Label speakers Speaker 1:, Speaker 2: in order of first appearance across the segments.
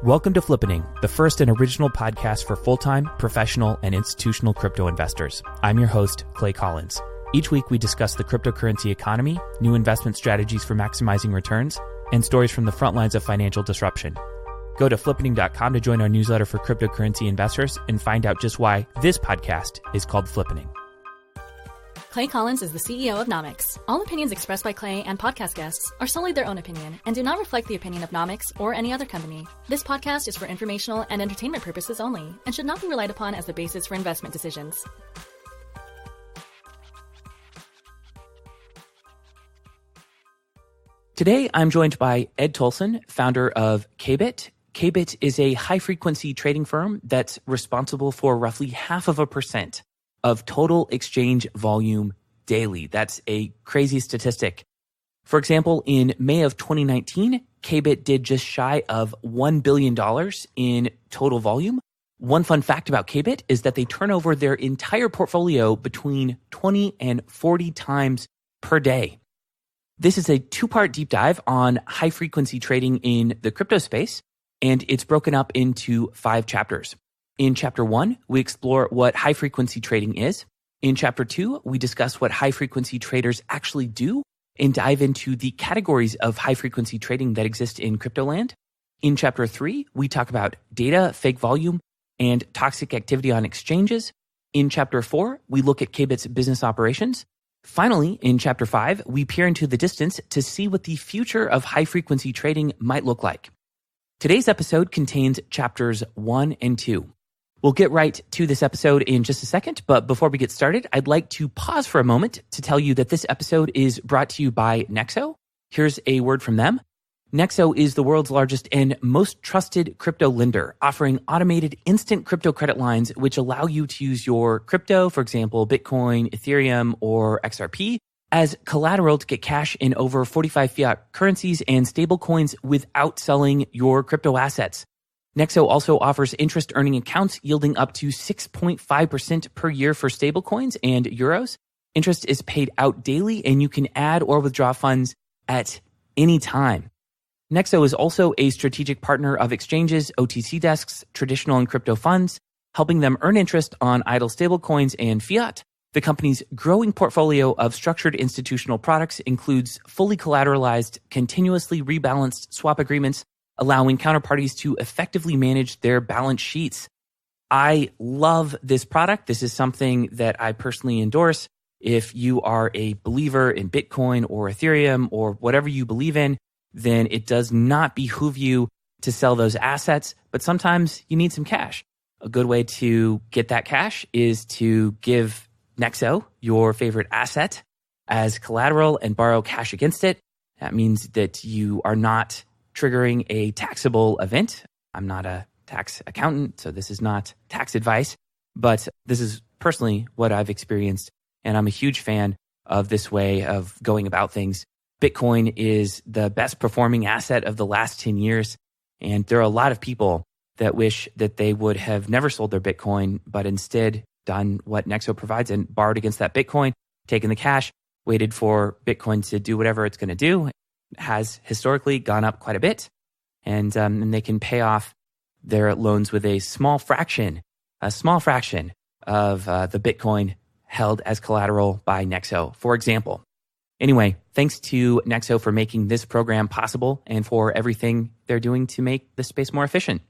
Speaker 1: Welcome to Flippening, the first and original podcast for full-time, professional, and institutional crypto investors. I'm your host, Clay Collins. Each week, we discuss the cryptocurrency economy, new investment strategies for maximizing returns, and stories from the front lines of financial disruption. Go to flippening.com to join our newsletter for cryptocurrency investors and find out just why this podcast is called Flippening.
Speaker 2: Clay Collins is the CEO of Nomics. All opinions expressed by Clay and podcast guests are solely their own opinion and do not reflect the opinion of Nomics or any other company. This podcast is for informational and entertainment purposes only and should not be relied upon as the basis for investment decisions.
Speaker 1: Today, I'm joined by Ed Tolson, founder of Kbit. Kbit is a high-frequency trading firm that's responsible for roughly 0.5% of total exchange volume daily. That's a crazy statistic. For example, in May of 2019, Kbit did just shy of $1 billion in total volume. One fun fact about Kbit is that they turn over their entire portfolio between 20 and 40 times per day. This is a two-part deep dive on high-frequency trading in the crypto space, and it's broken up into 5 chapters. In Chapter 1, we explore what high-frequency trading is. In Chapter 2, we discuss what high-frequency traders actually do and dive into the categories of high-frequency trading that exist in cryptoland. In Chapter 3, we talk about data, fake volume, and toxic activity on exchanges. In Chapter 4, we look at Kbit's business operations. Finally, in Chapter 5, we peer into the distance to see what the future of high-frequency trading might look like. Today's episode contains Chapters 1 and 2. We'll get right to this episode in just a second, but before we get started, I'd like to pause for a moment to tell you that this episode is brought to you by Nexo. Here's a word from them. Nexo is the world's largest and most trusted crypto lender, offering automated instant crypto credit lines which allow you to use your crypto, for example, Bitcoin, Ethereum, or XRP, as collateral to get cash in over 45 fiat currencies and stablecoins without selling your crypto assets. Nexo also offers interest-earning accounts yielding up to 6.5% per year for stablecoins and euros. Interest is paid out daily, and you can add or withdraw funds at any time. Nexo is also a strategic partner of exchanges, OTC desks, traditional and crypto funds, helping them earn interest on idle stablecoins and fiat. The company's growing portfolio of structured institutional products includes fully collateralized, continuously rebalanced swap agreements, allowing counterparties to effectively manage their balance sheets. I love this product. This is something that I personally endorse. If you are a believer in Bitcoin or Ethereum or whatever you believe in, then it does not behoove you to sell those assets, but sometimes you need some cash. A good way to get that cash is to give Nexo your favorite asset as collateral and borrow cash against it. That means that you are not triggering a taxable event. I'm not a tax accountant, so this is not tax advice, but this is personally what I've experienced, and I'm a huge fan of this way of going about things. Bitcoin is the best performing asset of the last 10 years, and there are a lot of people that wish that they would have never sold their Bitcoin, but instead done what Nexo provides and borrowed against that Bitcoin, taken the cash, waited for Bitcoin to do whatever it's going to do. Has historically gone up quite a bit, and they can pay off their loans with a small fraction of the Bitcoin held as collateral by Nexo, for example. Anyway, thanks to Nexo for making this program possible and for everything they're doing to make the space more efficient.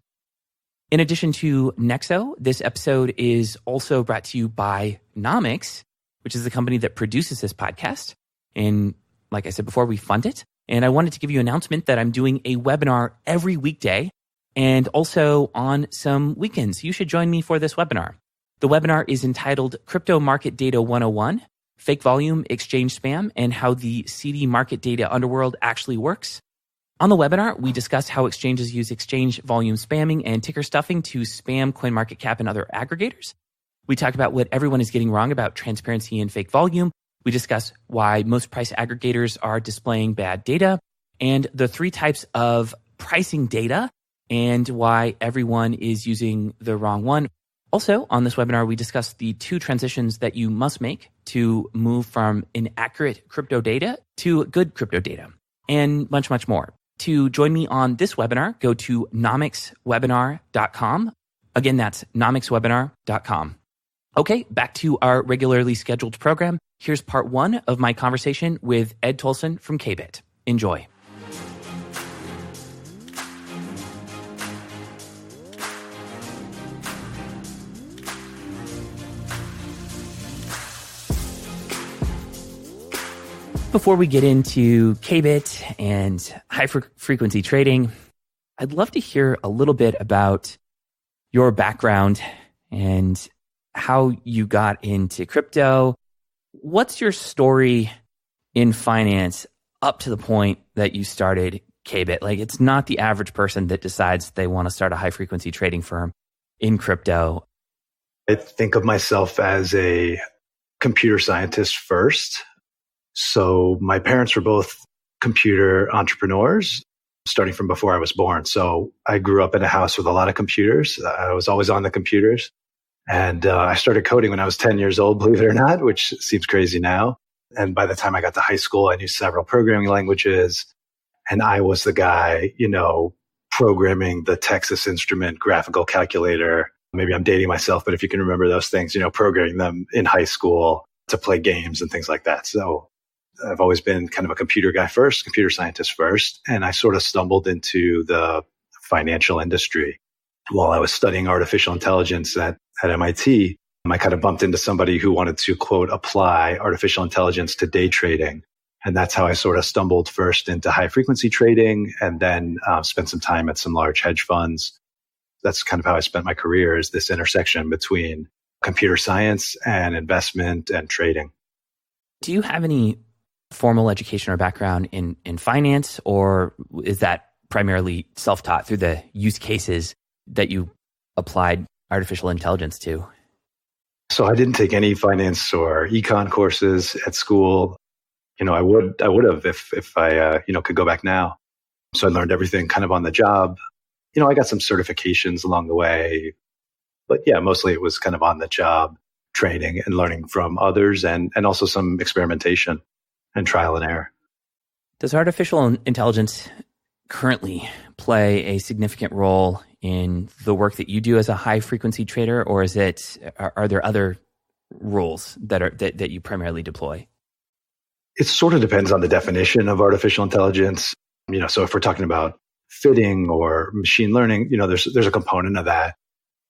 Speaker 1: In addition to Nexo, this episode is also brought to you by Nomics, which is the company that produces this podcast. And like I said before, we fund it. And I wanted to give you an announcement that I'm doing a webinar every weekday and also on some weekends. You should join me for this webinar. The webinar is entitled Crypto Market Data 101, Fake Volume, Exchange Spam, and How the Seedy Market Data Underworld Actually Works. On the webinar, we discuss how exchanges use exchange volume spamming and ticker stuffing to spam CoinMarketCap and other aggregators. We talk about what everyone is getting wrong about transparency and fake volume. We discuss why most price aggregators are displaying bad data and the 3 types of pricing data and why everyone is using the wrong one. Also, on this webinar, we discuss the 2 transitions that you must make to move from inaccurate crypto data to good crypto data and much, much more. To join me on this webinar, go to nomicswebinar.com. Again, that's nomicswebinar.com. Okay, back to our regularly scheduled program. Here's part one of my conversation with Ed Tolson from Kbit. Enjoy. Before we get into Kbit and high-frequency trading, I'd love to hear a little bit about your background and how you got into crypto. What's your story in finance up to the point that you started Kbit? Like, it's not the average person that decides they want to start a high-frequency trading firm in crypto.
Speaker 3: I think of myself as a computer scientist first. So my parents were both computer entrepreneurs, starting from before I was born. So I grew up in a house with a lot of computers. I was always on the computers. And I started coding when I was 10 years old, believe it or not, which seems crazy now. And by the time I got to high school, I knew several programming languages. And I was the guy, programming the Texas Instrument graphical calculator. Maybe I'm dating myself, but if you can remember those things, programming them in high school to play games and things like that. So I've always been kind of a computer guy first, computer scientist first. And I sort of stumbled into the financial industry while I was studying artificial intelligence at MIT. I kind of bumped into somebody who wanted to, quote, apply artificial intelligence to day trading. And that's how I sort of stumbled first into high frequency trading and then spent some time at some large hedge funds. That's kind of how I spent my career, is this intersection between computer science and investment and trading.
Speaker 1: Do you have any formal education or background in finance, or is that primarily self-taught through the use cases that you applied artificial intelligence to?
Speaker 3: So I didn't take any finance or econ courses at school. I would have if I could go back now. So I learned everything kind of on the job. I got some certifications along the way, but yeah, mostly it was kind of on the job training and learning from others and also some experimentation and trial and error.
Speaker 1: Does artificial intelligence currently play a significant role in the work that you do as a high frequency trader, or are there other rules that you primarily deploy?
Speaker 3: It sort of depends on the definition of artificial intelligence. So if we're talking about fitting or machine learning, there's a component of that.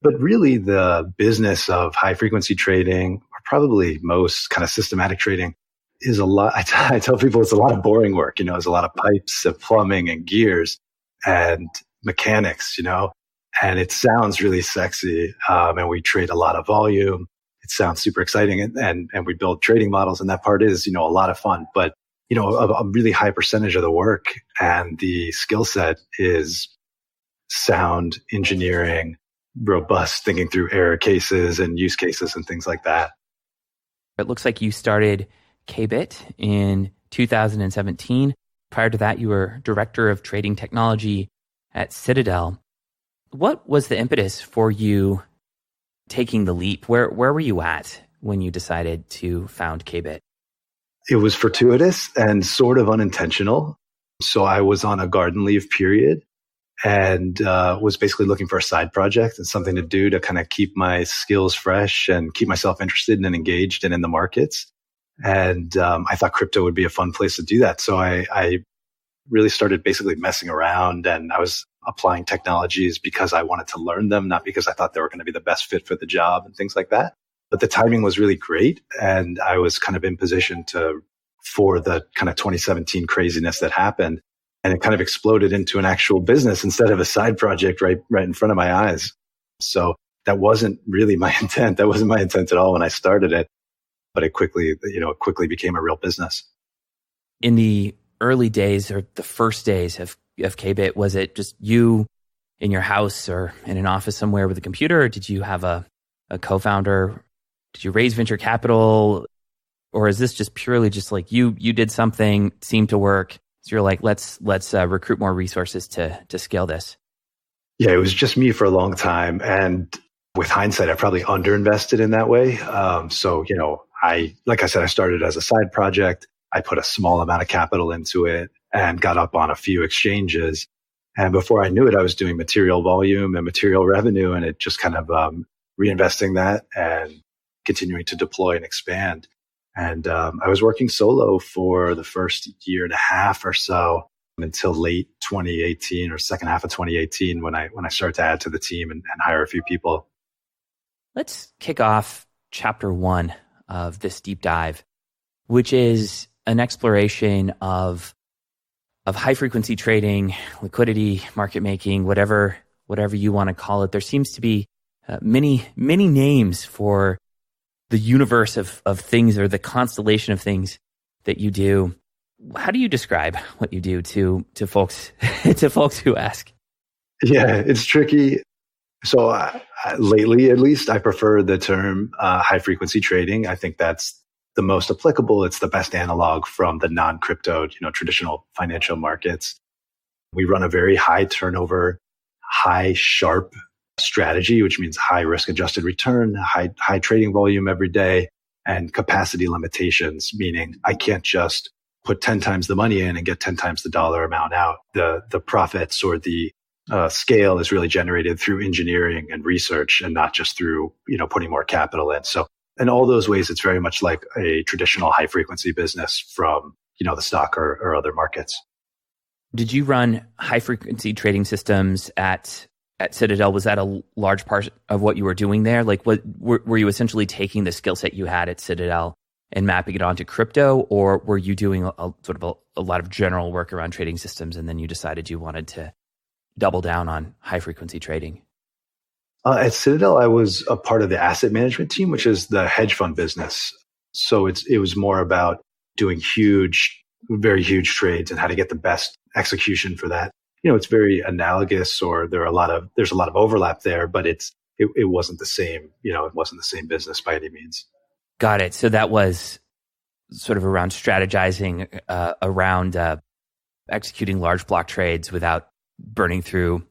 Speaker 3: But really the business of high frequency trading, or probably most kind of systematic trading, is a lot. I tell people it's a lot of boring work. There's a lot of pipes and plumbing and gears and mechanics, and it sounds really sexy. And we trade a lot of volume. It sounds super exciting. And we build trading models. And that part is, a lot of fun. But, a really high percentage of the work and the skill set is sound engineering, robust thinking through error cases and use cases and things like that.
Speaker 1: It looks like you started Kbit in 2017. Prior to that, you were director of trading technology at Citadel. What was the impetus for you taking the leap? Where were you at when you decided to found Kbit?
Speaker 3: It was fortuitous and sort of unintentional. So I was on a garden leave period and was basically looking for a side project and something to do to kind of keep my skills fresh and keep myself interested and engaged and in the markets. And I thought crypto would be a fun place to do that. So I really started basically messing around, and I was applying technologies because I wanted to learn them, not because I thought they were going to be the best fit for the job and things like that. But the timing was really great. And I was kind of in position for the kind of 2017 craziness that happened. And it kind of exploded into an actual business instead of a side project right in front of my eyes. So that wasn't really my intent. That wasn't my intent at all when I started it. But it quickly became a real business.
Speaker 1: In the early days or the first days of Kbit, was it just you in your house or in an office somewhere with a computer, or did you have a co-founder? Did you raise venture capital? Or is this just purely just like you did something, seemed to work, so you're like, let's recruit more resources to scale this?
Speaker 3: Yeah, it was just me for a long time. And with hindsight, I probably underinvested in that way. Like I said, I started as a side project. I put a small amount of capital into it. and got up on a few exchanges. And before I knew it, I was doing material volume and material revenue, and it just kind of reinvesting that and continuing to deploy and expand. And I was working solo for the first year and a half or so until late 2018 or second half of 2018 when I started to add to the team and hire a few people.
Speaker 1: Let's kick off chapter 1 of this deep dive, which is an exploration of high frequency trading, liquidity, market making, whatever you want to call it. There seems to be many names for the universe of things, or the constellation of things that you do. How do you describe what you do to folks who ask?
Speaker 3: Yeah, it's tricky. So lately, at least, I prefer the term high frequency trading. I think that's the most applicable. It's the best analog from the non-crypto, traditional financial markets. We run a very high turnover, high Sharpe strategy, which means high risk adjusted return, high trading volume every day, and capacity limitations, meaning I can't just put 10 times the money in and get 10 times the dollar amount out. The profits or the scale is really generated through engineering and research, and not just through putting more capital in. So in all those ways, it's very much like a traditional high frequency business from the stock or other markets.
Speaker 1: Did you run high frequency trading systems at Citadel? Was that a large part of what you were doing there? Like, were you essentially taking the skill set you had at Citadel and mapping it onto crypto, or were you doing a lot of general work around trading systems, and then you decided you wanted to double down on high frequency trading?
Speaker 3: At Citadel, I was a part of the asset management team, which is the hedge fund business. So it was more about doing very huge trades and how to get the best execution for that. It's very analogous, or there's a lot of overlap there, but it wasn't the same. It wasn't the same business by any means.
Speaker 1: Got it. So that was sort of around strategizing around executing large block trades without burning through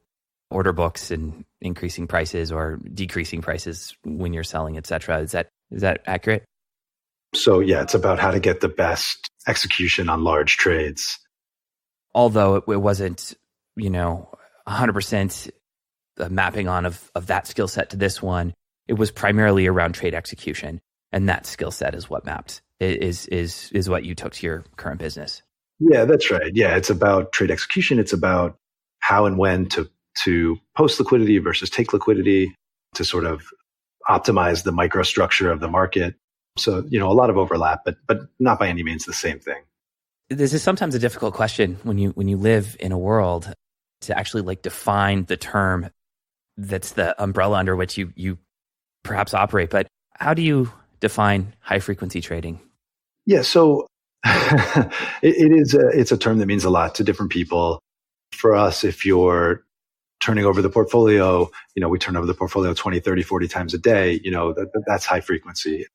Speaker 1: order books and increasing prices or decreasing prices when you're selling, et cetera. Is that accurate?
Speaker 3: So yeah, it's about how to get the best execution on large trades.
Speaker 1: Although it wasn't, 100% mapping on of that skill set to this one, it was primarily around trade execution, and that skill set is what mapped is what you took to your current business.
Speaker 3: Yeah, that's right. Yeah, it's about trade execution. It's about how and when to post liquidity versus take liquidity, to sort of optimize the microstructure of the market. So, a lot of overlap, but not by any means the same thing.
Speaker 1: This is sometimes a difficult question when you live in a world to actually define the term that's the umbrella under which you perhaps operate. But how do you define high frequency trading?
Speaker 3: Yeah, so it's a term that means a lot to different people. For us, if you're turning over the portfolio, we turn over the portfolio 20, 30, 40 times a day, that's high frequency.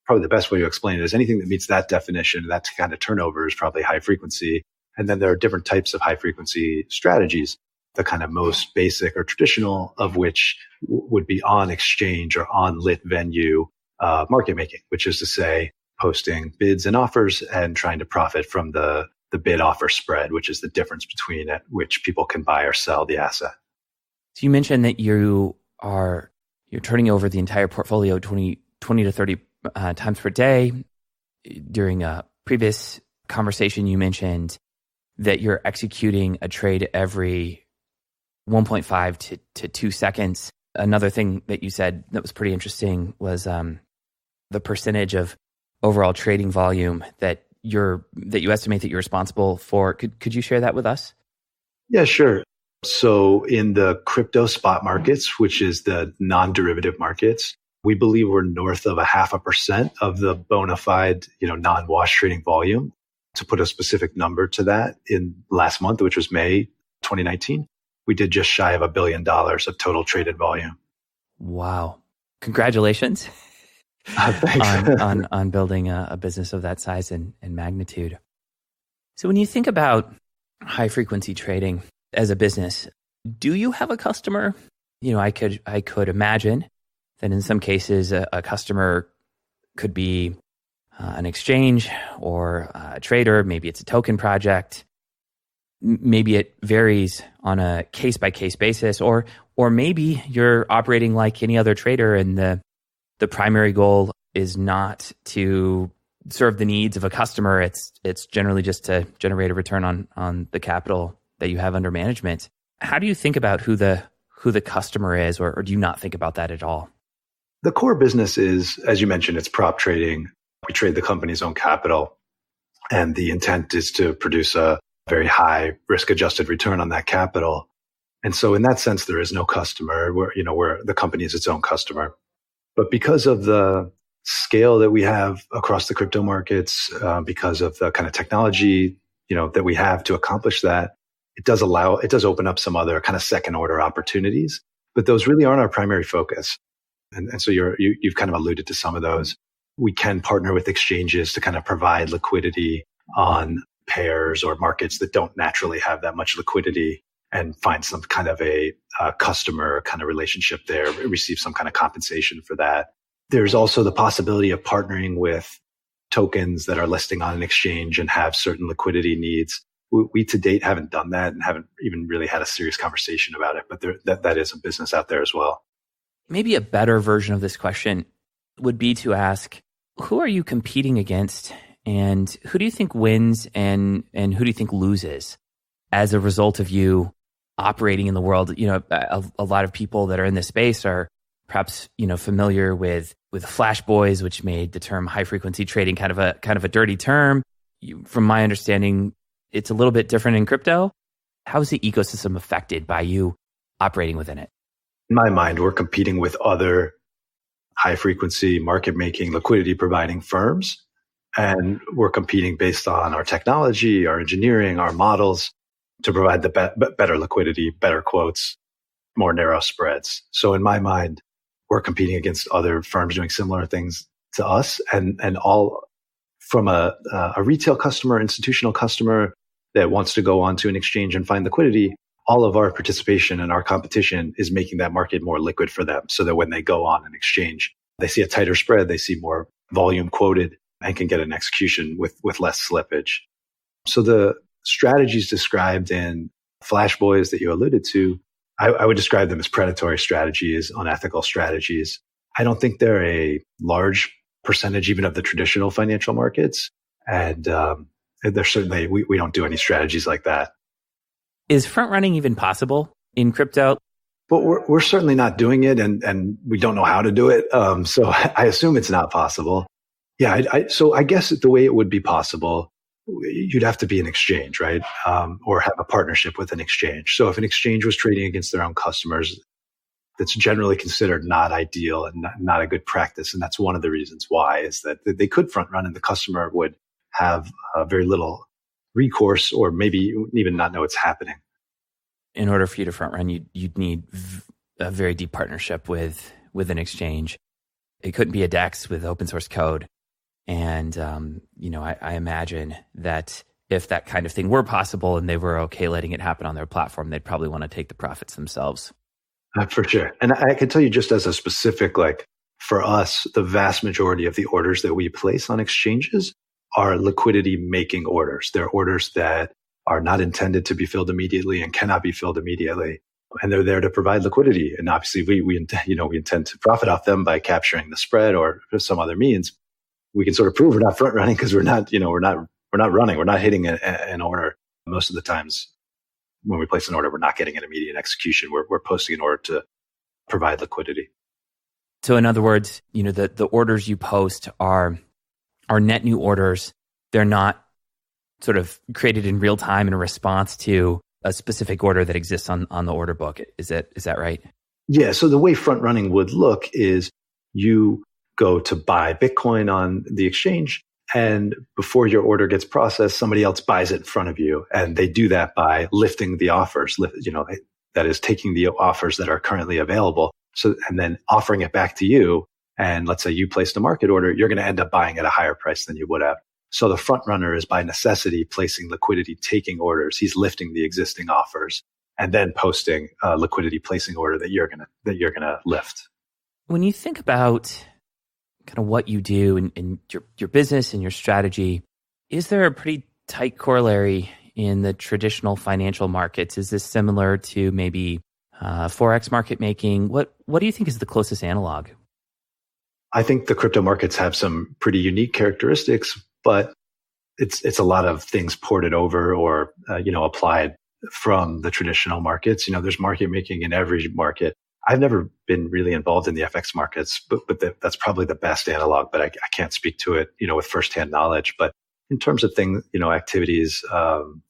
Speaker 3: Probably the best way to explain it is anything that meets that definition, that kind of turnover is probably high frequency. And then there are different types of high frequency strategies, the kind of most basic or traditional of which would be on exchange or on lit venue market making, which is to say posting bids and offers and trying to profit from the bid offer spread, which is the difference between at which people can buy or sell the asset.
Speaker 1: So you mentioned that you're turning over the entire portfolio 20 to 30 times per day. During a previous conversation, you mentioned that you're executing a trade every 1.5 to 2 seconds. Another thing that you said that was pretty interesting was the percentage of overall trading volume that you estimate that you're responsible for. Could you share that with us?
Speaker 3: Yeah, sure. So in the crypto spot markets, which is the non-derivative markets, we believe we're north of 0.5% of the bona fide, non-wash trading volume. To put a specific number to that, in last month, which was May 2019, we did just shy of $1 billion of total traded volume.
Speaker 1: Wow. Congratulations
Speaker 3: Thanks.
Speaker 1: on building a business of that size and magnitude. So when you think about high frequency trading as a business, do you have a customer? I could imagine that in some cases a customer could be an exchange or a trader. Maybe it's a token project. maybe it varies on a case-by-case basis, or maybe you're operating like any other trader and the primary goal is not to serve the needs of a customer. It's generally just to generate a return on the capital that you have under management. How do you think about who the customer is, or do you not think about that at all?
Speaker 3: The core business is, as you mentioned, it's prop trading. We trade the company's own capital, and the intent is to produce a very high risk-adjusted return on that capital. And so in that sense, there is no customer. Where the company is its own customer. But because of the scale that we have across the crypto markets, because of the kind of technology, that we have to accomplish that, it does open up some other kind of second order opportunities, but those really aren't our primary focus. And so you've kind of alluded to some of those. We can partner with exchanges to kind of provide liquidity on pairs or markets that don't naturally have that much liquidity, and find some kind of a customer kind of relationship there, receive some kind of compensation for that. There's also the possibility of partnering with tokens that are listing on an exchange and have certain liquidity needs. We to date haven't done that and haven't even really had a serious conversation about it, but that is a business out there as well.
Speaker 1: Maybe a better version of this question would be to ask, who are you competing against, and who do you think wins and who do you think loses as a result of you operating in the world? A lot of people that are in this space are perhaps, familiar with flash boys, which made the term high frequency trading kind of a dirty term. From my understanding, it's a little bit different in crypto. How is the ecosystem affected by you operating within it?
Speaker 3: In my mind, we're competing with other high frequency market making, liquidity providing firms. And we're competing based on our technology, our engineering, our models to provide the better liquidity, better quotes, more narrow spreads. So in my mind, we're competing against other firms doing similar things to us, and all from a retail customer, institutional customer that wants to go onto an exchange and find liquidity. All of our participation and our competition is making that market more liquid for them, so that when they go on an exchange, they see a tighter spread, they see more volume quoted, and can get an execution with less slippage. So the strategies described in Flash Boys that you alluded to, I would describe them as predatory strategies, unethical strategies. I don't think they're a large percentage even of the traditional financial markets. And they're certainly, we don't do any strategies like that.
Speaker 1: Is front running even possible in crypto?
Speaker 3: But we're certainly not doing it, and we don't know how to do it. So I assume it's not possible. Yeah. So I guess the way it would be possible, you'd have to be an exchange, right? Or have a partnership with an exchange. So if an exchange was trading against their own customers, that's generally considered not ideal and not a good practice. And that's one of the reasons why, is that they could front run and the customer would have very little recourse, or maybe even not know it's happening.
Speaker 1: In order for you to front run, you'd need a very deep partnership with an exchange. It couldn't be a DEX with open source code. And, I imagine that if that kind of thing were possible and they were okay letting it happen on their platform, they'd probably want to take the profits themselves.
Speaker 3: For sure. And I can tell you, just as a specific, for us, the vast majority of the orders that we place on exchanges are liquidity making orders. They're orders that are not intended to be filled immediately and cannot be filled immediately. And they're there to provide liquidity. And obviously we intend to profit off them by capturing the spread or some other means. We can sort of prove we're not front running because we're not running. We're not hitting an order. Most of the times when we place an order, we're not getting an immediate execution. We're posting an order to provide liquidity.
Speaker 1: So in other words, the orders you post are net new orders. They're not sort of created in real time in response to a specific order that exists on the order book. Is that right?
Speaker 3: Yeah. So the way front running would look is you go to buy Bitcoin on the exchange, and before your order gets processed, somebody else buys it in front of you. And they do that by lifting the offers, that is taking the offers that are currently available. So, and then offering it back to you. And let's say you placed a market order, you're going to end up buying at a higher price than you would have. So the front runner is by necessity placing liquidity taking orders. He's lifting the existing offers and then posting a liquidity placing order that you're gonna lift.
Speaker 1: When you think about kind of what you do in your business and your strategy, is there a pretty tight corollary in the traditional financial markets? Is this similar to maybe Forex market making? What do you think is the closest analog?
Speaker 3: I think the crypto markets have some pretty unique characteristics, but it's a lot of things ported over or applied from the traditional markets. There's market making in every market. I've never been really involved in the FX markets, but that's probably the best analog. But I can't speak to it, with firsthand knowledge. But in terms of things, activities,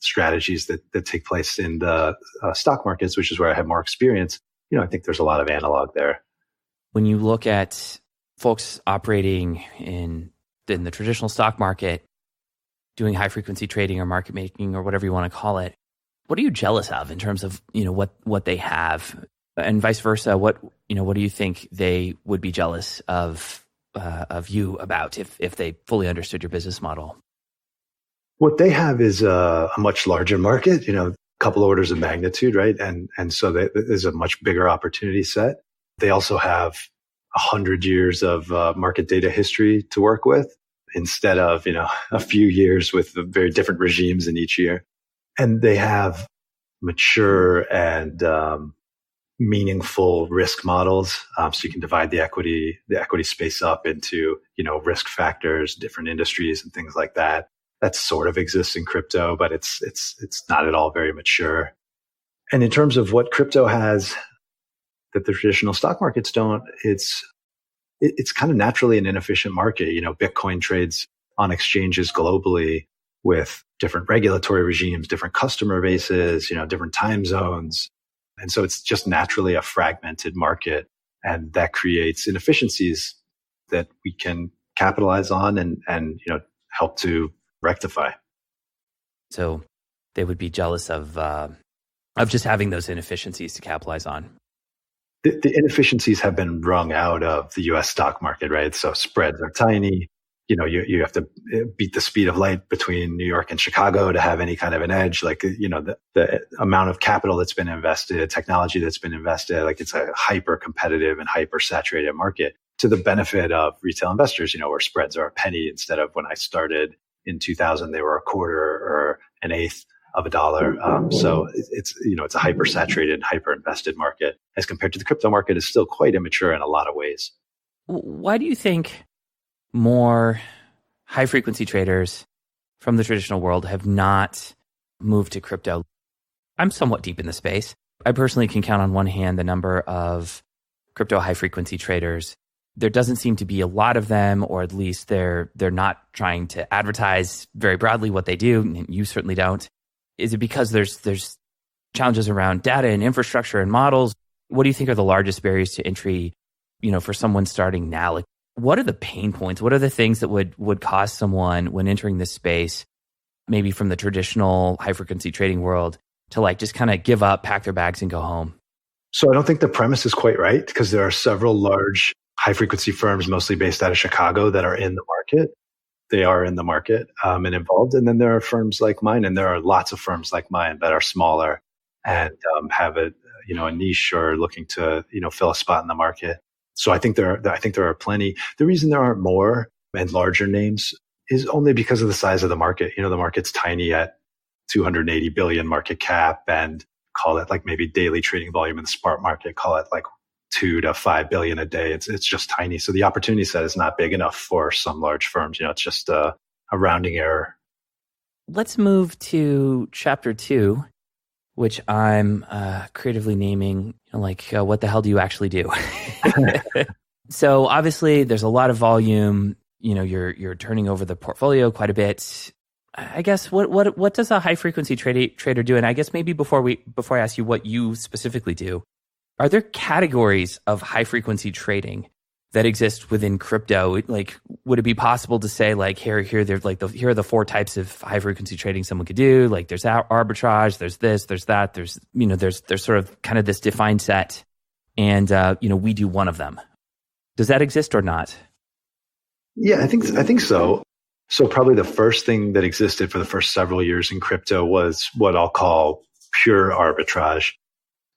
Speaker 3: strategies that take place in the stock markets, which is where I have more experience, I think there's a lot of analog there.
Speaker 1: When you look at folks operating in the traditional stock market, doing high frequency trading or market making or whatever you want to call it, what are you jealous of in terms of what they have, and vice versa? What do you think they would be jealous of you about if they fully understood your business model?
Speaker 3: What they have is a much larger market, a couple orders of magnitude, right? And so there's a much bigger opportunity set. They also have 100 years of market data history to work with instead of, a few years with very different regimes in each year. And they have mature and meaningful risk models. So you can divide the equity space up into, risk factors, different industries and things like that. That sort of exists in crypto, but it's not at all very mature. And in terms of what crypto has that the traditional stock markets don't, it's kind of naturally an inefficient market. Bitcoin trades on exchanges globally with different regulatory regimes, different customer bases, different time zones. And so it's just naturally a fragmented market, and that creates inefficiencies that we can capitalize on and help to rectify.
Speaker 1: So they would be jealous of just having those inefficiencies to capitalize on.
Speaker 3: The inefficiencies have been wrung out of the U.S. stock market, right? So spreads are tiny. You have to beat the speed of light between New York and Chicago to have any kind of an edge. Like, the amount of capital that's been invested, technology that's been invested, like it's a hyper competitive and hyper saturated market to the benefit of retail investors, where spreads are a penny instead of when I started in 2000, they were a quarter or an eighth of a dollar. So it's a hyper saturated, hyper invested market as compared to the crypto market is still quite immature in a lot of ways.
Speaker 1: Why do you think more high frequency traders from the traditional world have not moved to crypto? I'm somewhat deep in the space. I personally can count on one hand the number of crypto high frequency traders. There doesn't seem to be a lot of them, or at least they're not trying to advertise very broadly what they do. And you certainly don't. Is it because there's challenges around data and infrastructure and models? What do you think are the largest barriers to entry, for someone starting now? Like, what are the pain points? What are the things that would cause someone when entering this space, maybe from the traditional high frequency trading world, to just kind of give up, pack their bags and go home?
Speaker 3: So I don't think the premise is quite right, because there are several large high frequency firms, mostly based out of Chicago, that are in the market. They are in the market and involved. And then there are firms like mine, and there are lots of firms like mine that are smaller and have a niche or looking to fill a spot in the market. So I think there are plenty. The reason there aren't more and larger names is only because of the size of the market. The market's tiny at 280 billion market cap, and call it maybe daily trading volume in the spot market, call it 2 to 5 billion a day. It's just tiny. So the opportunity set is not big enough for some large firms. It's just a rounding error.
Speaker 1: Let's move to chapter 2, which I'm creatively naming what the hell do you actually do? So obviously there's a lot of volume. You're turning over the portfolio quite a bit. I guess what does a high frequency trader do? And I guess maybe before I ask you what you specifically do, are there categories of high frequency trading that exist within crypto? Would it be possible to say here are the 4 types of high frequency trading someone could do? There's arbitrage, there's this, there's that, there's sort of kind of this defined set, and we do one of them. Does that exist or not?
Speaker 3: Yeah, I think so. So probably the first thing that existed for the first several years in crypto was what I'll call pure arbitrage.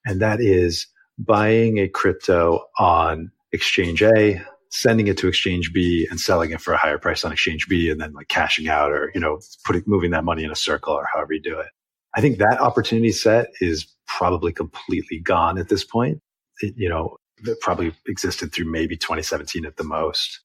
Speaker 3: And that is buying a crypto on exchange A, sending it to exchange B, and selling it for a higher price on exchange B, and then cashing out or, moving that money in a circle or however you do it. I think that opportunity set is probably completely gone at this point. It probably existed through maybe 2017 at the most.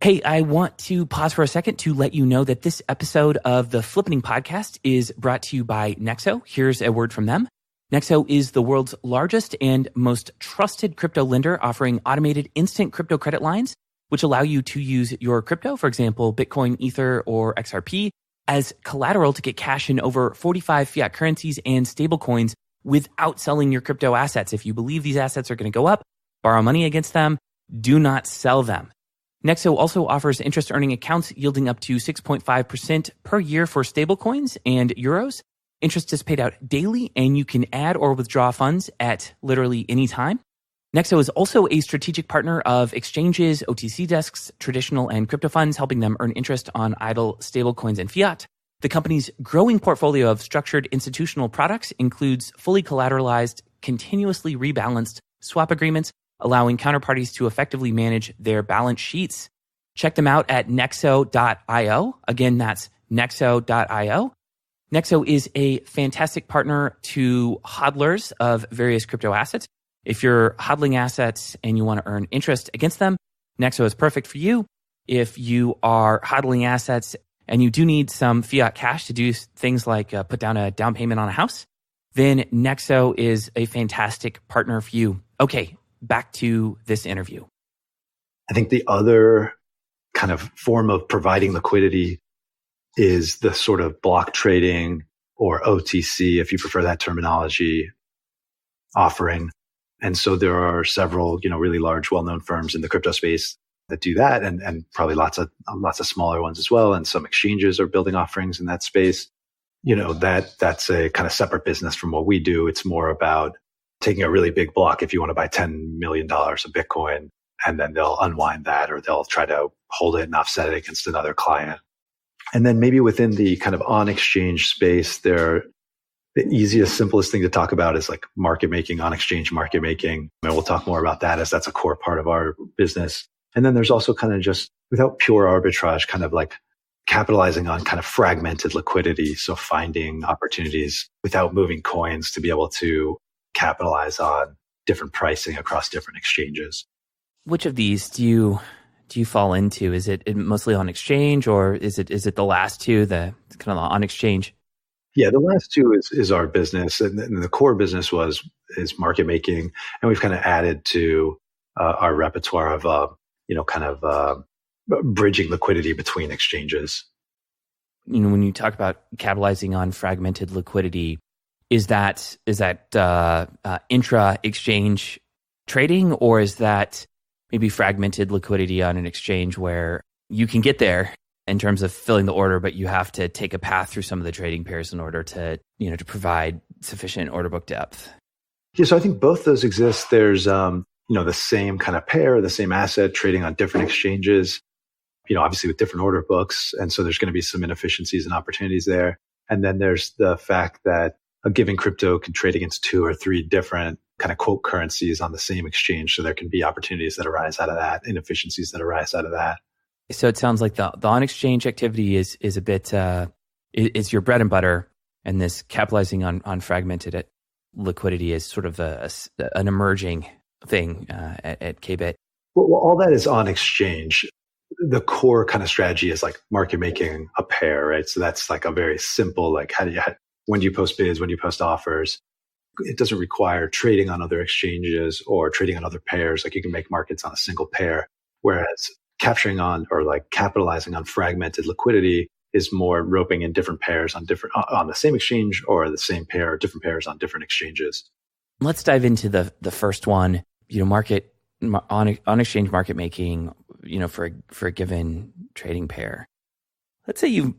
Speaker 1: Hey, I want to pause for a second to let you know that this episode of the Flippening podcast is brought to you by Nexo. Here's a word from them. Nexo is the world's largest and most trusted crypto lender, offering automated instant crypto credit lines, which allow you to use your crypto, for example, Bitcoin, Ether, or XRP, as collateral to get cash in over 45 fiat currencies and stablecoins without selling your crypto assets. If you believe these assets are going to go up, borrow money against them, do not sell them. Nexo also offers interest-earning accounts yielding up to 6.5% per year for stablecoins and euros. Interest is paid out daily, and you can add or withdraw funds at literally any time. Nexo is also a strategic partner of exchanges, OTC desks, traditional and crypto funds, helping them earn interest on idle stablecoins and fiat. The company's growing portfolio of structured institutional products includes fully collateralized, continuously rebalanced swap agreements, allowing counterparties to effectively manage their balance sheets. Check them out at nexo.io. Again, that's nexo.io. Nexo is a fantastic partner to hodlers of various crypto assets. If you're hodling assets and you want to earn interest against them, Nexo is perfect for you. If you are hodling assets and you do need some fiat cash to do things like put down a down payment on a house, then Nexo is a fantastic partner for you. Okay, back to this interview.
Speaker 3: I think the other kind of form of providing liquidity is the sort of block trading or OTC, if you prefer that terminology, offering. And so there are several, really large, well-known firms in the crypto space that do that, and probably lots of smaller ones as well. And some exchanges are building offerings in that space. That's a kind of separate business from what we do. It's more about taking a really big block. If you want to buy $10 million of Bitcoin, and then they'll unwind that, or they'll try to hold it and offset it against another client. And then maybe within the kind of on-exchange space, the easiest, simplest thing to talk about is like market making, on-exchange market making. And we'll talk more about that, as that's a core part of our business. And then there's also kind of just, without pure arbitrage, kind of like capitalizing on kind of fragmented liquidity. So finding opportunities without moving coins to be able to capitalize on different pricing across different exchanges.
Speaker 1: Which of these do you fall into? Is it mostly on exchange, or is it the last two, the kind of on exchange?
Speaker 3: Yeah, the last two is our business, and the core business is market making, and we've kind of added to our repertoire of bridging liquidity between exchanges.
Speaker 1: When you talk about capitalizing on fragmented liquidity, is that intra exchange trading, or is that maybe fragmented liquidity on an exchange where you can get there in terms of filling the order, but you have to take a path through some of the trading pairs in order to provide sufficient order book depth?
Speaker 3: Yeah, so I think both those exist. There's the same kind of pair, the same asset trading on different exchanges, obviously with different order books. And so there's going to be some inefficiencies and opportunities there. And then there's the fact that a given crypto can trade against 2 or 3 different kind of quote currencies on the same exchange. So there can be opportunities that arise out of that, inefficiencies that arise out of that.
Speaker 1: So it sounds like the on-exchange activity is a bit, is your bread and butter, and this capitalizing on fragmented liquidity is sort of an emerging thing at Kbit.
Speaker 3: Well, all that is on exchange. The core kind of strategy is like market making a pair, right? So that's like a very simple, like when do you post bids, when do you post offers? It doesn't require trading on other exchanges or trading on other pairs. Like you can make markets on a single pair, whereas capturing on or like capitalizing on fragmented liquidity is more roping in different pairs on the same exchange, or the same pair or different pairs on different exchanges.
Speaker 1: Let's dive into the first one. On exchange market making, for a given trading pair. Let's say you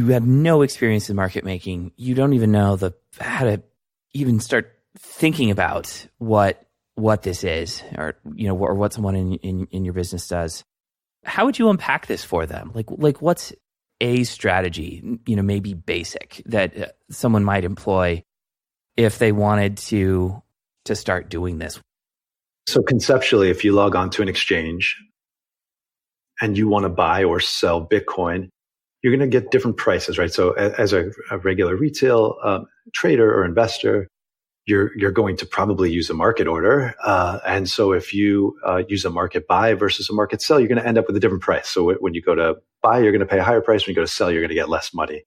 Speaker 1: have no experience in market making. You don't even know how to even start thinking about what this is, or or what someone in your business does. How would you unpack this for them? Like what's a strategy, maybe basic, that someone might employ if they wanted to start doing this?
Speaker 3: So conceptually, if you log on to an exchange and you want to buy or sell Bitcoin, you're going to get different prices, right? So as a regular retail trader or investor, you're going to probably use a market order. And so if you use a market buy versus a market sell, you're going to end up with a different price. So when you go to buy, you're going to pay a higher price. When you go to sell, you're going to get less money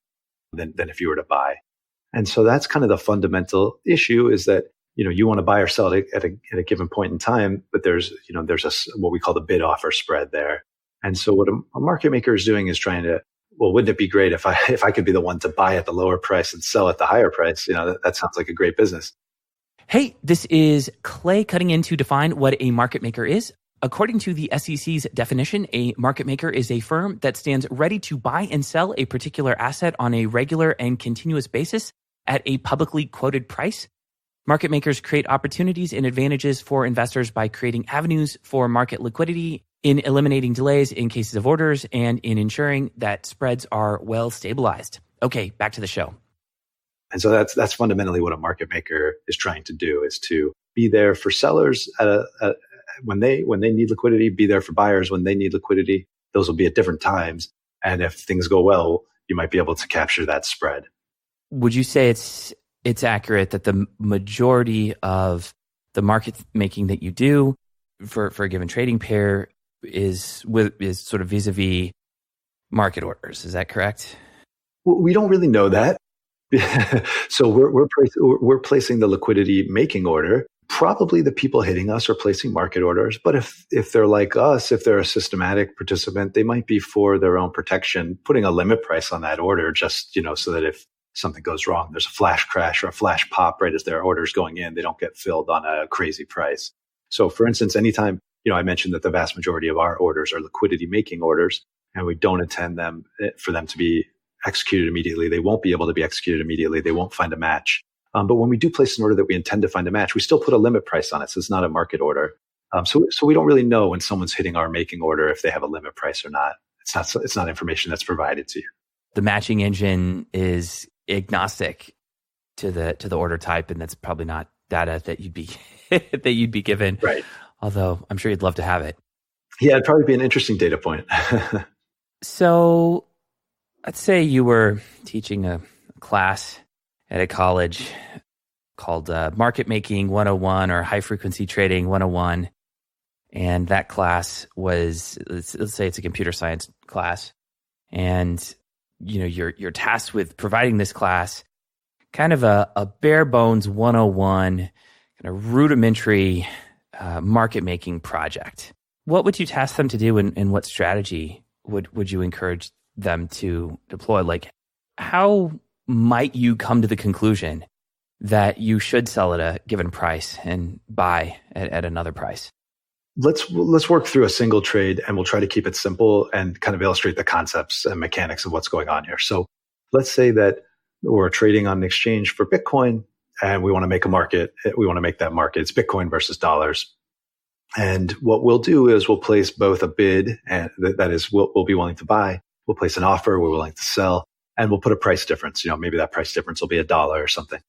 Speaker 3: than if you were to buy. And so that's kind of the fundamental issue, is that, you want to buy or sell at a given point in time, but there's what we call the bid offer spread there. And so what a market maker is doing is trying to, well, wouldn't it be great if I could be the one to buy at the lower price and sell at the higher price? That sounds like a great business.
Speaker 1: Hey, this is Clay cutting in to define what a market maker is. According to the SEC's definition, a market maker is a firm that stands ready to buy and sell a particular asset on a regular and continuous basis at a publicly quoted price. Market makers create opportunities and advantages for investors by creating avenues for market liquidity, in eliminating delays in cases of orders, and in ensuring that spreads are well stabilized. Okay, back to the show.
Speaker 3: And so that's fundamentally what a market maker is trying to do, is to be there for sellers when they need liquidity, be there for buyers when they need liquidity. Those will be at different times. And if things go well, you might be able to capture that spread.
Speaker 1: Would you say it's accurate that the majority of the market making that you do for a given trading pair is sort of vis-a-vis market orders? Is that correct?
Speaker 3: Well, we don't really know that. So we're placing the liquidity making order. Probably the people hitting us are placing market orders. But if they're like us, if they're a systematic participant, they might be, for their own protection, putting a limit price on that order, just, so that if something goes wrong, there's a flash crash or a flash pop right as their order's going in, they don't get filled on a crazy price. So for instance, anytime, I mentioned that the vast majority of our orders are liquidity making orders, and we don't intend for them to be executed immediately. They won't be able to be executed immediately. They won't find a match. But when we do place an order that we intend to find a match, we still put a limit price on it. So it's not a market order. So we don't really know when someone's hitting our making order if they have a limit price or not. It's not information that's provided to you.
Speaker 1: The matching engine is agnostic to the order type, and that's probably not data that you'd be given.
Speaker 3: Right.
Speaker 1: Although I'm sure you'd love to have it.
Speaker 3: Yeah, it'd probably be an interesting data point.
Speaker 1: So let's say you were teaching a class at a college called Market Making 101 or High Frequency Trading 101. And that class was, let's say it's a computer science class. And you're tasked with providing this class kind of a bare bones 101, kind of rudimentary market making project. What would you task them to do, and what strategy would you encourage them to deploy? Like, how might you come to the conclusion that you should sell at a given price and buy at another price?
Speaker 3: Let's work through a single trade, and we'll try to keep it simple and kind of illustrate the concepts and mechanics of what's going on here. So let's say that we're trading on an exchange for Bitcoin, and we want to make a market. We want to make that market. It's Bitcoin versus dollars. And what we'll do is we'll place both a bid, and that is we'll be willing to buy. We'll place an offer. We're willing to sell, and we'll put a price difference. Maybe that price difference will be $1 or something.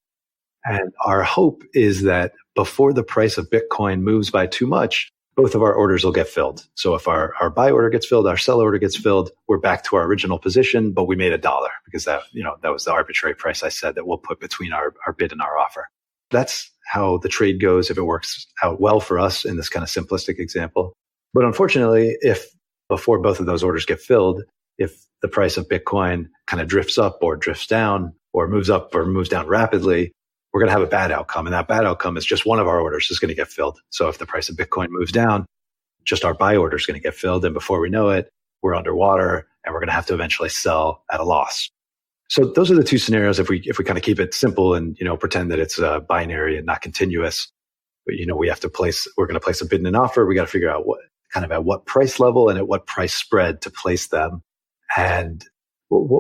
Speaker 3: And our hope is that before the price of Bitcoin moves by too much, both of our orders will get filled. So if our buy order gets filled, our sell order gets filled, we're back to our original position, but we made $1 because that was the arbitrary price I said that we'll put between our bid and our offer. That's how the trade goes if it works out well for us in this kind of simplistic example. But unfortunately, if before both of those orders get filled, if the price of Bitcoin kind of drifts up or drifts down or moves up or moves down rapidly, we're going to have a bad outcome. And that bad outcome is just one of our orders is going to get filled. So if the price of Bitcoin moves down, just our buy order is going to get filled. And before we know it, we're underwater and we're going to have to eventually sell at a loss. So those are the two scenarios. If we kind of keep it simple and, pretend that it's binary and not continuous, but, we're going to place a bid and an offer. We got to figure out at what price level and at what price spread to place them. And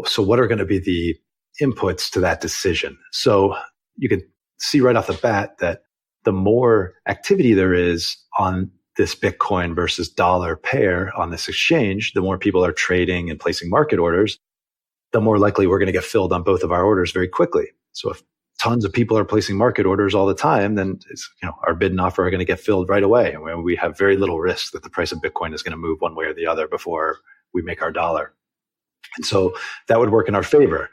Speaker 3: so what are going to be the inputs to that decision? So you can see right off the bat that the more activity there is on this Bitcoin versus dollar pair on this exchange, the more people are trading and placing market orders, the more likely we're going to get filled on both of our orders very quickly. So if tons of people are placing market orders all the time, then our bid and offer are going to get filled right away. And we have very little risk that the price of Bitcoin is going to move one way or the other before we make our dollar. And so that would work in our favor.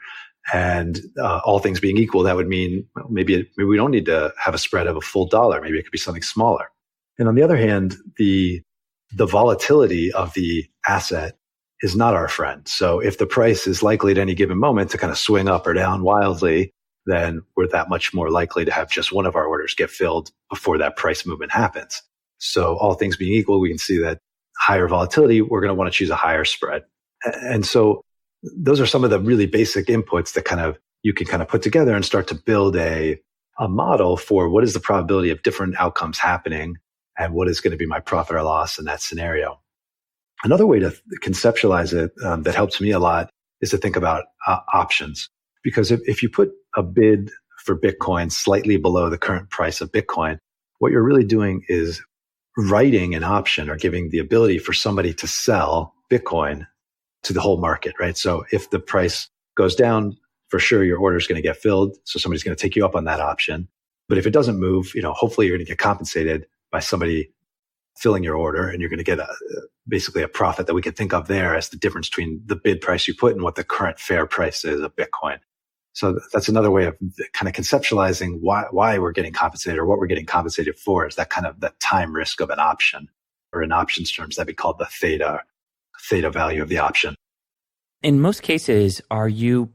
Speaker 3: And all things being equal, that would mean maybe we don't need to have a spread of a full dollar. Maybe it could be something smaller. And on the other hand, the volatility of the asset is not our friend. So if the price is likely at any given moment to kind of swing up or down wildly, then we're that much more likely to have just one of our orders get filled before that price movement happens. So all things being equal, we can see that higher volatility, we're going to want to choose a higher spread. And so those are some of the really basic inputs that you can put together and start to build a model for what is the probability of different outcomes happening and what is going to be my profit or loss in that scenario. Another way to conceptualize it that helps me a lot is to think about options. Because if you put a bid for Bitcoin slightly below the current price of Bitcoin, what you're really doing is writing an option or giving the ability for somebody to sell Bitcoin to the whole market, right? So if the price goes down, for sure your order is going to get filled. So somebody's going to take you up on that option. But if it doesn't move, hopefully you're going to get compensated by somebody filling your order, and you're going to get basically a profit that we can think of there as the difference between the bid price you put and what the current fair price is of Bitcoin. So that's another way of kind of conceptualizing why we're getting compensated or what we're getting compensated for is that time risk of an option, or in options terms, that'd be called the theta value of the option.
Speaker 1: In most cases, are you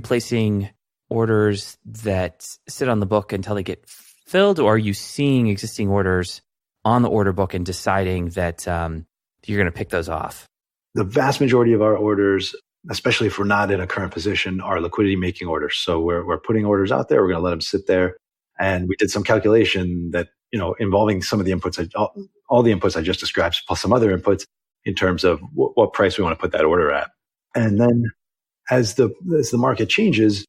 Speaker 1: placing orders that sit on the book until they get filled, or are you seeing existing orders on the order book and deciding that you're going to pick those off?
Speaker 3: The vast majority of our orders, especially if we're not in a current position, are liquidity making orders. So we're putting orders out there. We're going to let them sit there. And we did some calculation that, involving some of the inputs, all the inputs I just described, plus some other inputs in terms of what price we want to put that order at. And then as the market changes,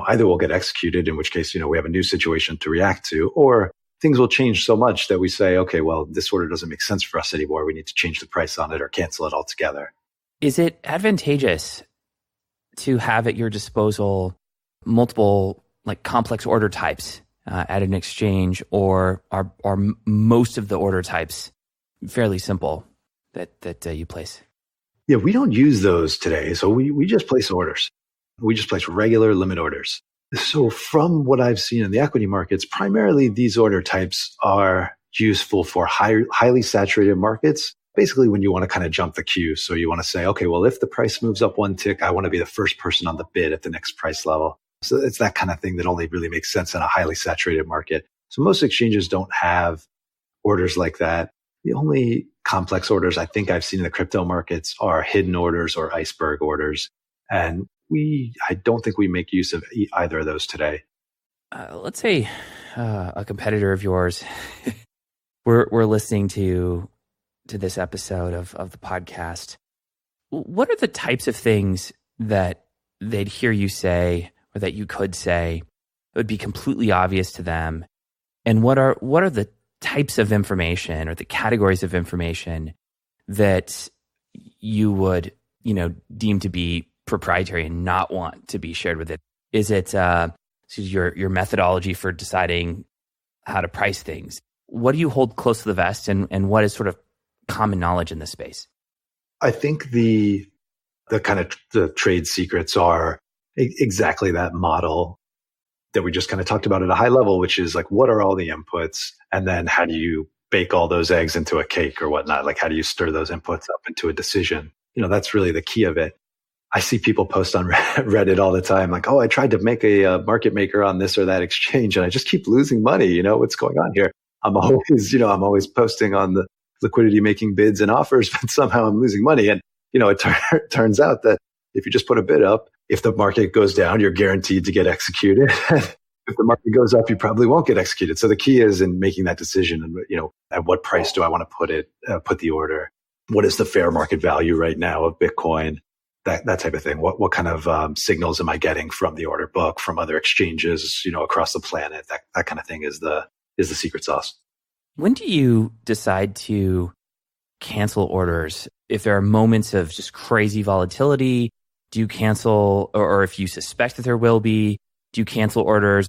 Speaker 3: either we'll get executed, in which case, we have a new situation to react to, or things will change so much that we say, okay, well, this order doesn't make sense for us anymore. We need to change the price on it or cancel it altogether.
Speaker 1: Is it advantageous to have at your disposal multiple complex order types at an exchange, or are most of the order types fairly simple that you place?
Speaker 3: Yeah, we don't use those today. So we just place orders. We just place regular limit orders. So from what I've seen in the equity markets, primarily these order types are useful for highly saturated markets. Basically, when you want to kind of jump the queue. So you want to say, okay, well, if the price moves up one tick, I want to be the first person on the bid at the next price level. So it's that kind of thing that only really makes sense in a highly saturated market. So most exchanges don't have orders like that. The only complex orders I think I've seen in the crypto markets are hidden orders or iceberg orders. And I don't think we make use of either of those today.
Speaker 1: Let's say a competitor of yours, we're listening to this episode of the podcast. What are the types of things that they'd hear you say, or that you could say, that would be completely obvious to them? And what are the types of information or the categories of information that you would deem to be proprietary and not want to be shared with it? Is it your methodology for deciding how to price things? What do you hold close to the vest, and what is sort of common knowledge in this space?
Speaker 3: I think the trade secrets are exactly that model that we just kind of talked about at a high level, which is what are all the inputs, and then how do you bake all those eggs into a cake or whatnot? How do you stir those inputs up into a decision? That's really the key of it. I see people post on Reddit all the time, oh, I tried to make a market maker on this or that exchange, and I just keep losing money. What's going on here? I'm always posting on the liquidity making bids and offers, but somehow I'm losing money. And, it turns out that if you just put a bid up, if the market goes down, you're guaranteed to get executed. If the market goes up, you probably won't get executed. So the key is in making that decision, and, at what price do I want to put the order? What is the fair market value right now of Bitcoin? That type of thing. What kind of signals am I getting from the order book, from other exchanges, across the planet? That kind of thing is the secret sauce.
Speaker 1: When do you decide to cancel orders? If there are moments of just crazy volatility, do you cancel, or if you suspect that there will be, do you cancel orders?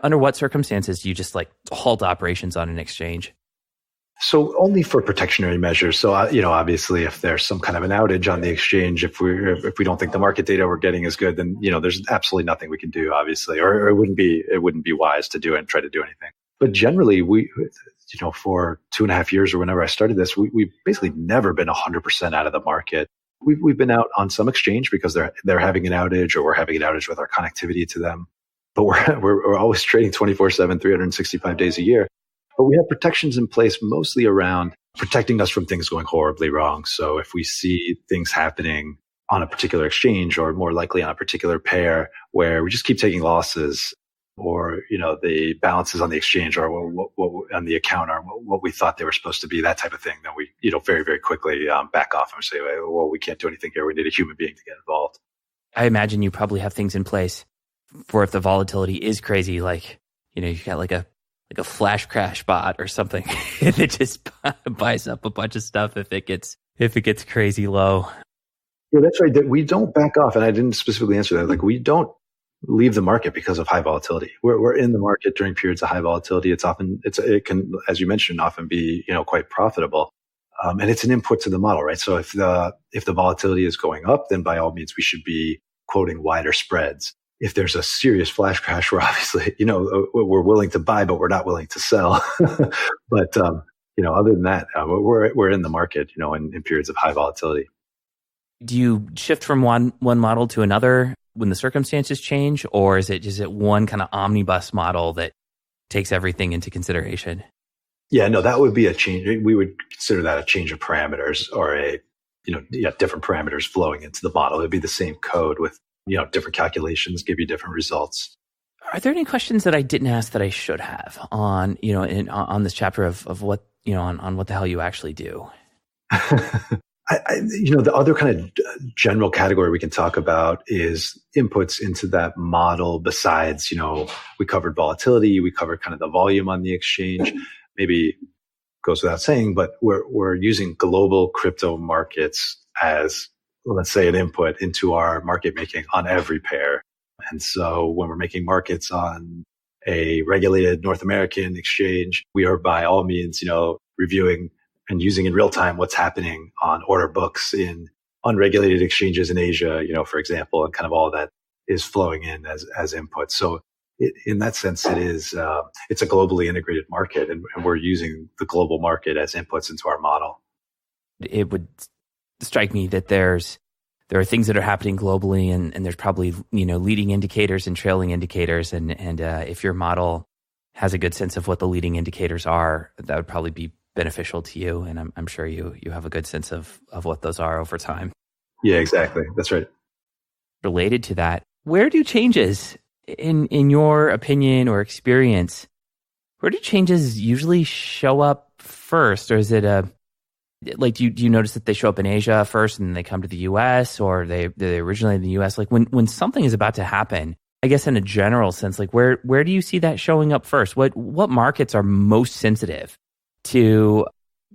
Speaker 1: Under what circumstances do you just halt operations on an exchange?
Speaker 3: So only for protectionary measures. So, obviously if there's some kind of an outage on the exchange, if we don't think the market data we're getting is good, then, there's absolutely nothing we can do, obviously, or it wouldn't be wise to do it and try to do anything. But generally we, for 2.5 years or whenever I started this, we've basically never been 100% out of the market. We've been out on some exchange because they're having an outage, or we're having an outage with our connectivity to them. But we're always trading 24/7, 365 days a year. But we have protections in place mostly around protecting us from things going horribly wrong. So if we see things happening on a particular exchange, or more likely on a particular pair where we just keep taking losses, or, the balances on the exchange or what on the account are what we thought they were supposed to be, that type of thing, then we, very, very quickly back off and say, well, we can't do anything here. We need a human being to get involved.
Speaker 1: I imagine you probably have things in place for if the volatility is crazy, like, you've got like a flash crash bot or something that just buys up a bunch of stuff if it gets crazy low.
Speaker 3: Yeah, that's right. That we don't back off. And I didn't specifically answer that. Like, we don't leave the market because of high volatility. We're in the market during periods of high volatility. It can, as you mentioned, often be, quite profitable. And it's an input to the model, right? So if the volatility is going up, then by all means, we should be quoting wider spreads. If there's a serious flash crash, we're obviously, we're willing to buy, but we're not willing to sell. But, other than that, we're in the market, in periods of high volatility.
Speaker 1: Do you shift from one model to another when the circumstances change, or is it one kind of omnibus model that takes everything into consideration?
Speaker 3: Yeah, no, that would be a change. We would consider that a change of parameters, or different parameters flowing into the model. It'd be the same code with, different calculations, give you different results.
Speaker 1: Are there any questions that I didn't ask that I should have on, on this chapter of what, on what the hell you actually do?
Speaker 3: The other kind of general category we can talk about is inputs into that model. Besides, we covered volatility, we covered kind of the volume on the exchange. Maybe goes without saying, but we're using global crypto markets as, let's say, an input into our market making on every pair. And so when we're making markets on a regulated North American exchange, we are by all means, reviewing and using in real time what's happening on order books in unregulated exchanges in Asia, for example, and kind of all that is flowing in as input. So in that sense, it's a globally integrated market, and we're using the global market as inputs into our model.
Speaker 1: It would strike me that there are things that are happening globally, and there's probably, leading indicators and trailing indicators. And if your model has a good sense of what the leading indicators are, that would probably be beneficial to you. And I'm sure you have a good sense of what those are over time.
Speaker 3: Yeah, exactly. That's right.
Speaker 1: Related to that, where do changes, in your opinion or experience, where do changes usually show up first? Or is it do you notice that they show up in Asia first and then they come to the US, or they originally in the US? Like when something is about to happen, I guess in a general sense, like where do you see that showing up first? What markets are most sensitive to,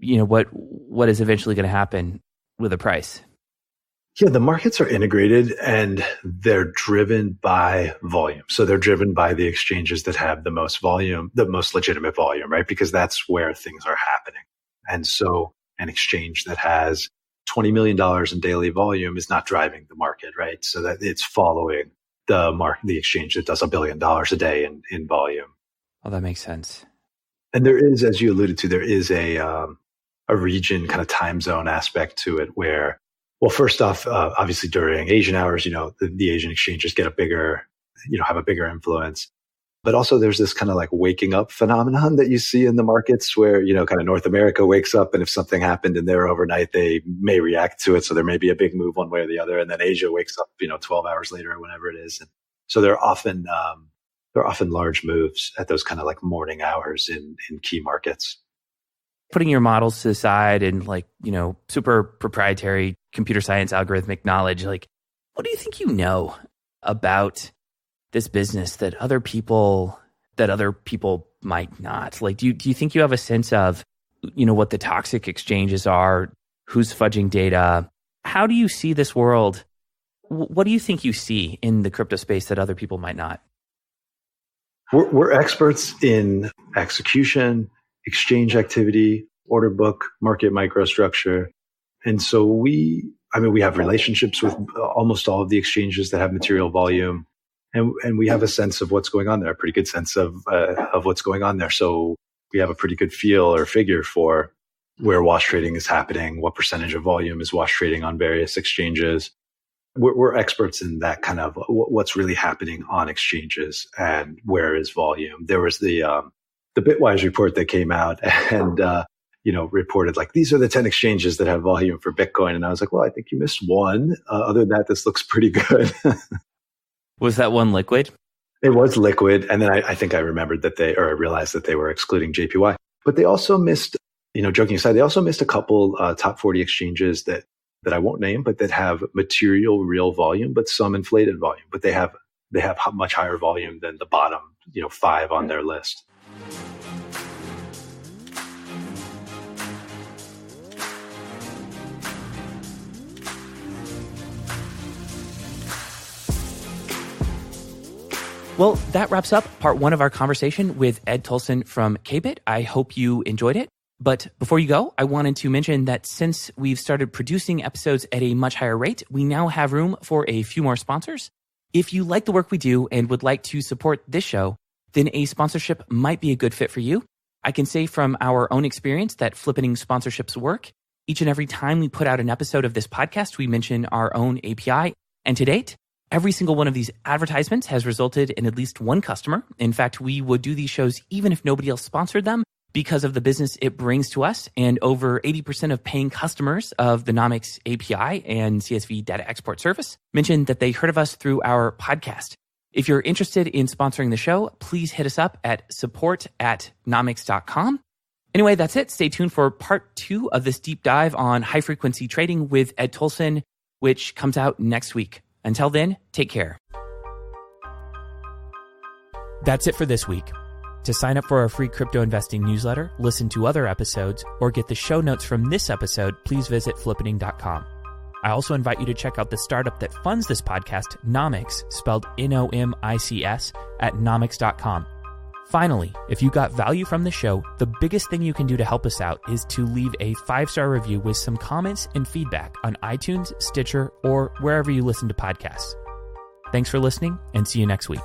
Speaker 1: what is eventually going to happen with a price?
Speaker 3: Yeah, the markets are integrated and they're driven by volume. So they're driven by the exchanges that have the most volume, the most legitimate volume, right? Because that's where things are happening. And so an exchange that has $20 million in daily volume is not driving the market, right? So that it's following the exchange that does $1 billion a day in volume.
Speaker 1: Oh, that makes sense.
Speaker 3: And there is, as you alluded to, there is a region kind of time zone aspect to it where, well, first off, obviously during Asian hours, the Asian exchanges get a bigger, have a bigger influence. But also there's this kind of like waking up phenomenon that you see in the markets where, kind of North America wakes up, and if something happened in there overnight, they may react to it. So there may be a big move one way or the other. And then Asia wakes up, 12 hours later or whenever it is. And so there are often large moves at those kind of like morning hours in key markets.
Speaker 1: Putting your models to the side and super proprietary computer science algorithmic knowledge, what do you think about this business that other people might not? Do you think you have a sense of, what the toxic exchanges are, who's fudging data? How do you see this world? What do you think you see in the crypto space that other people might not?
Speaker 3: We're experts in execution, exchange activity, order book, market microstructure. And so we have relationships with almost all of the exchanges that have material volume. And we have a sense of what's going on there, a pretty good sense of what's going on there. So we have a pretty good feel or figure for where wash trading is happening, what percentage of volume is wash trading on various exchanges. We're experts in that kind of what's really happening on exchanges and where is volume. There was the Bitwise report that came out and reported like, these are the 10 exchanges that have volume for Bitcoin. And I was like, well, I think you missed one. Other than that, this looks pretty good.
Speaker 1: Was that one liquid?
Speaker 3: It was liquid. And then I think I remembered I realized that they were excluding JPY. But they also missed, joking aside, they also missed a couple top 40 exchanges that I won't name, but that have material real volume, but some inflated volume. But they have much higher volume than the bottom, 5 on their list.
Speaker 1: Well, that wraps up part 1 of our conversation with Ed Tolson from Kbit. I hope you enjoyed it. But before you go, I wanted to mention that since we've started producing episodes at a much higher rate, we now have room for a few more sponsors. If you like the work we do and would like to support this show, then a sponsorship might be a good fit for you. I can say from our own experience that flippening sponsorships work. Each and every time we put out an episode of this podcast, we mention our own API. And to date, every single one of these advertisements has resulted in at least one customer. In fact, we would do these shows even if nobody else sponsored them because of the business it brings to us. And over 80% of paying customers of the Nomics API and CSV data export service mentioned that they heard of us through our podcast. If you're interested in sponsoring the show, please hit us up at support@nomics.com. Anyway, that's it. Stay tuned for part 2 of this deep dive on high frequency trading with Ed Tolson, which comes out next week. Until then, take care. That's it for this week. To sign up for our free crypto investing newsletter, listen to other episodes, or get the show notes from this episode, please visit flippening.com. I also invite you to check out the startup that funds this podcast, Nomics, spelled Nomics, at nomics.com. Finally, if you got value from the show, the biggest thing you can do to help us out is to leave a 5-star review with some comments and feedback on iTunes, Stitcher, or wherever you listen to podcasts. Thanks for listening, and see you next week.